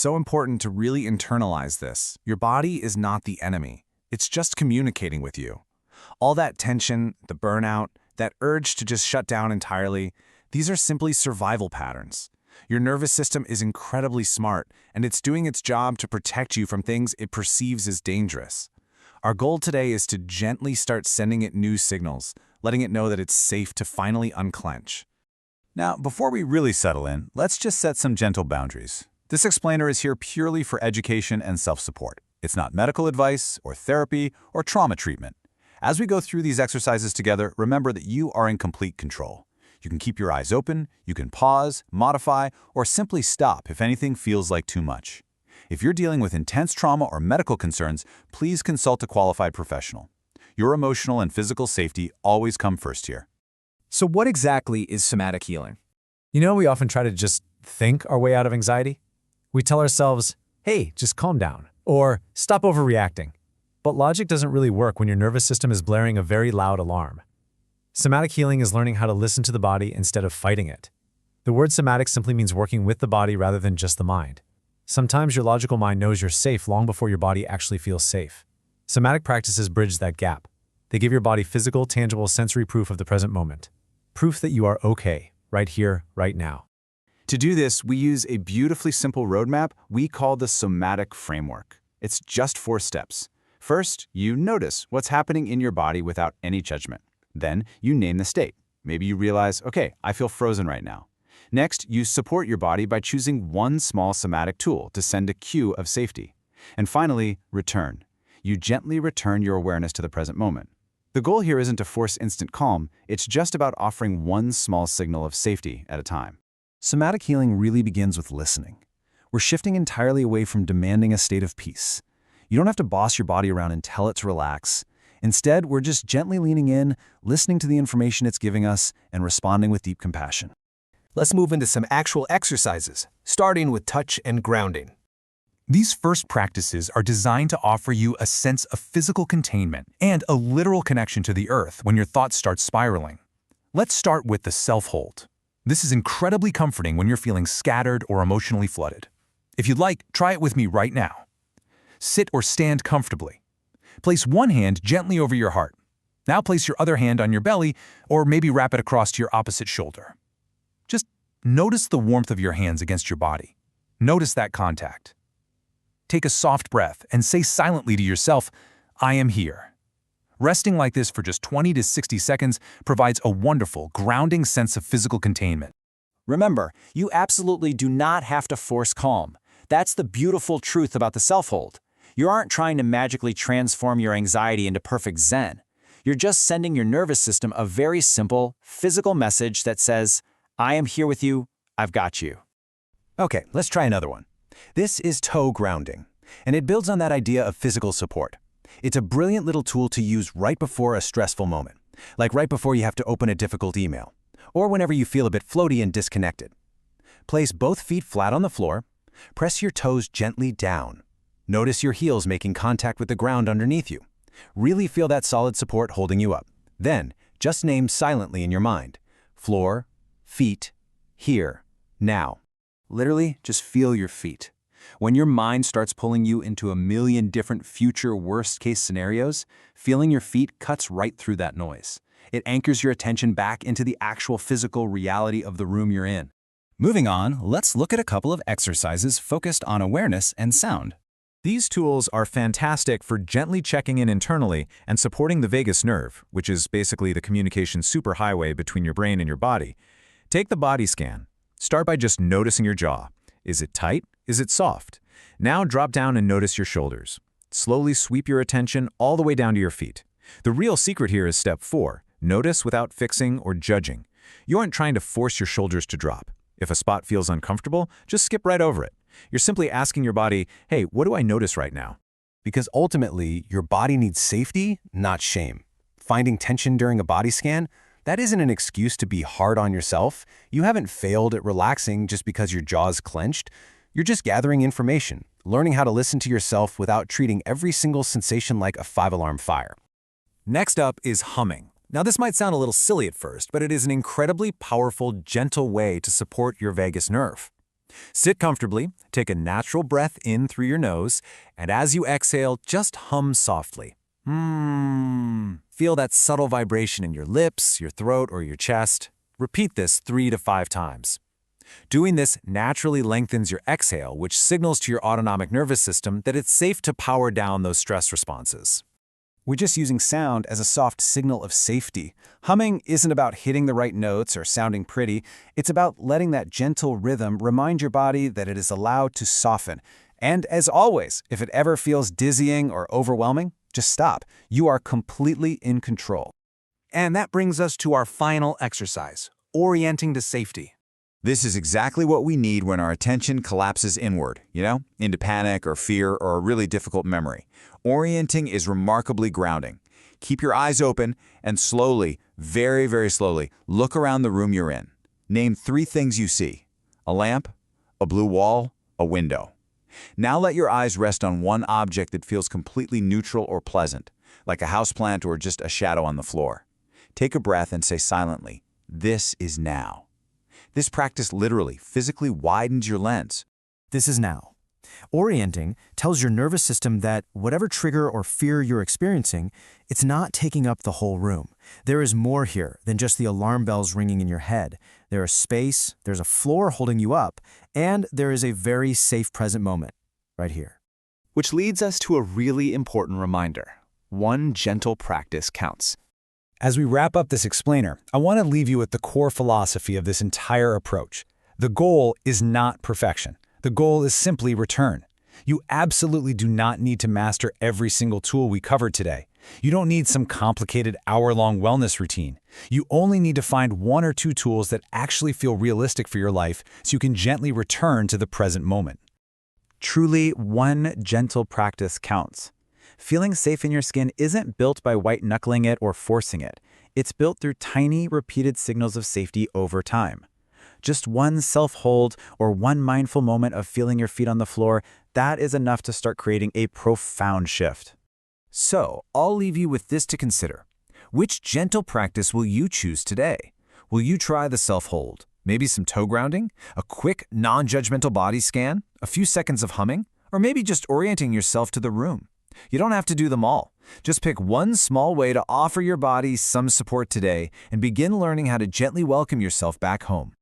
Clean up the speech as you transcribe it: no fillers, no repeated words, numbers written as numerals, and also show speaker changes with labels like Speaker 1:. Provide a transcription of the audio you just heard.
Speaker 1: So important to really internalize this. Your body is not the enemy. It's just communicating with you. All that tension, the burnout, that urge to just shut down entirely, these are simply survival patterns. Your nervous system is incredibly smart, and it's doing its job to protect you from things it perceives as dangerous. Our goal today is to gently start sending it new signals, letting it know that it's safe to finally unclench.
Speaker 2: Now, before we really settle in, let's just set some gentle boundaries. This explainer is here purely for education and self-support. It's not medical advice, or therapy, or trauma treatment. As we go through these exercises together, remember that you are in complete control. You can keep your eyes open, you can pause, modify, or simply stop if anything feels like too much. If you're dealing with intense trauma or medical concerns, please consult a qualified professional. Your emotional and physical safety always come first here.
Speaker 3: So what exactly is somatic healing? We often try to just think our way out of anxiety. We tell ourselves, hey, just calm down, or stop overreacting. But logic doesn't really work when your nervous system is blaring a very loud alarm. Somatic healing is learning how to listen to the body instead of fighting it. The word somatic simply means working with the body rather than just the mind. Sometimes your logical mind knows you're safe long before your body actually feels safe. Somatic practices bridge that gap. They give your body physical, tangible, sensory proof of the present moment. Proof that you are okay, right here, right now.
Speaker 1: To do this, we use a beautifully simple roadmap we call the somatic framework. It's just 4 steps. First, you notice what's happening in your body without any judgment. Then, you name the state. Maybe you realize, okay, I feel frozen right now. Next, you support your body by choosing one small somatic tool to send a cue of safety. And finally, return. You gently return your awareness to the present moment. The goal here isn't to force instant calm, it's just about offering one small signal of safety at a time.
Speaker 4: Somatic healing really begins with listening. We're shifting entirely away from demanding a state of peace. You don't have to boss your body around and tell it to relax. Instead, we're just gently leaning in, listening to the information it's giving us, and responding with deep compassion.
Speaker 5: Let's move into some actual exercises, starting with touch and grounding.
Speaker 2: These first practices are designed to offer you a sense of physical containment and a literal connection to the earth when your thoughts start spiraling. Let's start with the self-hold. This is incredibly comforting when you're feeling scattered or emotionally flooded. If you'd like, try it with me right now. Sit or stand comfortably. Place one hand gently over your heart. Now place your other hand on your belly, or maybe wrap it across to your opposite shoulder. Just notice the warmth of your hands against your body. Notice that contact. Take a soft breath and say silently to yourself, I am here. Resting like this for just 20 to 60 seconds provides a wonderful, grounding sense of physical containment.
Speaker 6: Remember, you absolutely do not have to force calm. That's the beautiful truth about the self-hold. You aren't trying to magically transform your anxiety into perfect zen. You're just sending your nervous system a very simple, physical message that says, I am here with you, I've got you.
Speaker 4: Okay, let's try another one. This is toe grounding, and it builds on that idea of physical support. It's a brilliant little tool to use right before a stressful moment, like right before you have to open a difficult email, or whenever you feel a bit floaty and disconnected. Place both feet flat on the floor, press your toes gently down. Notice your heels making contact with the ground underneath you. Really feel that solid support holding you up. Then, just name silently in your mind, floor, feet, here, now. Literally, just feel your feet. When your mind starts pulling you into a million different future worst-case scenarios, feeling your feet cuts right through that noise. It anchors your attention back into the actual physical reality of the room you're in.
Speaker 1: Moving on, let's look at a couple of exercises focused on awareness and sound.
Speaker 3: These tools are fantastic for gently checking in internally and supporting the vagus nerve, which is basically the communication superhighway between your brain and your body. Take the body scan. Start by just noticing your jaw. Is it tight? Is it soft? Now drop down and notice your shoulders. Slowly sweep your attention all the way down to your feet. The real secret here is step 4. Notice without fixing or judging. You aren't trying to force your shoulders to drop. If a spot feels uncomfortable, just skip right over it. You're simply asking your body, hey, what do I notice right now?
Speaker 4: Because ultimately, your body needs safety, not shame. Finding tension during a body scan, that isn't an excuse to be hard on yourself. You haven't failed at relaxing just because your jaw's clenched. You're just gathering information, learning how to listen to yourself without treating every single sensation like a 5-alarm fire.
Speaker 3: Next up is humming. Now this might sound a little silly at first, but it is an incredibly powerful, gentle way to support your vagus nerve.
Speaker 4: Sit comfortably, take a natural breath in through your nose, and as you exhale, just hum softly. Feel that subtle vibration in your lips, your throat, or your chest. Repeat this 3 to 5 times. Doing this naturally lengthens your exhale, which signals to your autonomic nervous system that it's safe to power down those stress responses.
Speaker 1: We're just using sound as a soft signal of safety. Humming isn't about hitting the right notes or sounding pretty. It's about letting that gentle rhythm remind your body that it is allowed to soften. And as always, if it ever feels dizzying or overwhelming, just stop. You are completely in control.
Speaker 5: And that brings us to our final exercise, orienting to safety.
Speaker 7: This is exactly what we need when our attention collapses inward, into panic or fear or a really difficult memory. Orienting is remarkably grounding. Keep your eyes open and slowly, very, very slowly, look around the room you're in. Name 3 things you see: a lamp, a blue wall, a window. Now let your eyes rest on one object that feels completely neutral or pleasant, like a houseplant or just a shadow on the floor. Take a breath and say silently, "This is now." This practice literally, physically widens your lens.
Speaker 8: This is now. Orienting tells your nervous system that whatever trigger or fear you're experiencing, it's not taking up the whole room. There is more here than just the alarm bells ringing in your head. There is space, there's a floor holding you up, and there is a very safe present moment right here.
Speaker 2: Which leads us to a really important reminder. One gentle practice counts. As we wrap up this explainer, I want to leave you with the core philosophy of this entire approach. The goal is not perfection. The goal is simply return. You absolutely do not need to master every single tool we covered today. You don't need some complicated hour-long wellness routine. You only need to find 1 or 2 tools that actually feel realistic for your life so you can gently return to the present moment. Truly, one gentle practice counts. Feeling safe in your skin isn't built by white-knuckling it or forcing it. It's built through tiny, repeated signals of safety over time. Just one self-hold or one mindful moment of feeling your feet on the floor, that is enough to start creating a profound shift.
Speaker 4: So, I'll leave you with this to consider. Which gentle practice will you choose today? Will you try the self-hold? Maybe some toe grounding? A quick, non-judgmental body scan? A few seconds of humming? Or maybe just orienting yourself to the room? You don't have to do them all. Just pick one small way to offer your body some support today and begin learning how to gently welcome yourself back home.